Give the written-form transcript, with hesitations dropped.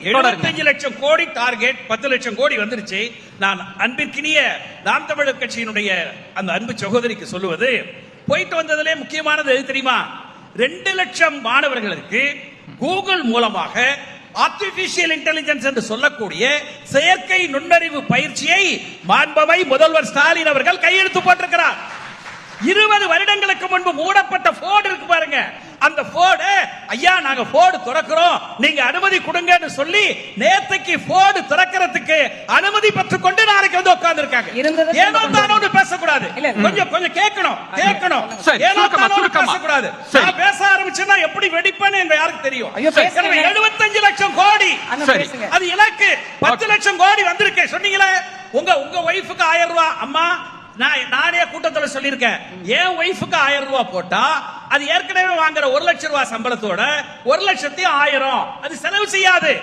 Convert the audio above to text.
75 லட்சம் கோடி டார்கெட், 10 லட்சம் கோடி வந்துருச்சு. நான் அன்பிற்கினிய நாம் தமிழர் கட்சியினுடைய அந்த அன்பு சகோதரிக்கு சொல்லுவது, போயிட்டு வந்ததிலே முக்கியமானது எது தெரியுமா? 2 லட்சம் மாணவர்களுக்கு கூகுள் மூலமாக ஆர்டிபிஷியல் இன்டெலிஜென்ஸ் என்று சொல்லக்கூடிய செயற்கை நுண்ணறிவு பயிற்சியை மாண்பவை முதல்வர் ஸ்டாலின் அவர்கள் கையெழுத்து போட்டிருக்கிறார். 20 வருடங்களுக்கு முன்பு மூடப்பட்ட போர்டு இருக்கு பாருங்க, அந்த போர்டு ஐயா நாங்க போர்டு திறக்கிறோம் நீங்க அனுமதி கொடுங்கன்னு சொல்லி நேத்தைக்கு போர்டு திறக்கிறதுக்கு அனுமதி பெற்றுக்கொண்டு நாளைக்கு வந்து உட்கார்ந்து இருக்காங்க. ஏனோ தானோன்னு பேசக்கூடாது, கொஞ்சம் கொஞ்சம் கேட்கணும். ஏனோ தானோன்னு பேசக்கூடாது. நான் பேச ஆரம்பிச்சேன்னா எப்படி வெடிப்பேன்னு எங்க யாருக்கு தெரியும்? 75 லட்சம் கோடி அது இலக்கு, 10 லட்சம் கோடி வந்திருக்கு சொன்னீங்களே. உங்க ஒய்ஃபுக்கு 1000 ரூபாய் அம்மா, நானே கூட்டத்தில் சொல்லியிருக்கேன், என் ஒய்ஃபுக்கு 1000 ரூபாய் போட்டா அது ஏற்கனவே வாங்குற 1 லட்சம் ரூபாய் சம்பளத்தோட 1,10,000 அது செலவு செய்யாது.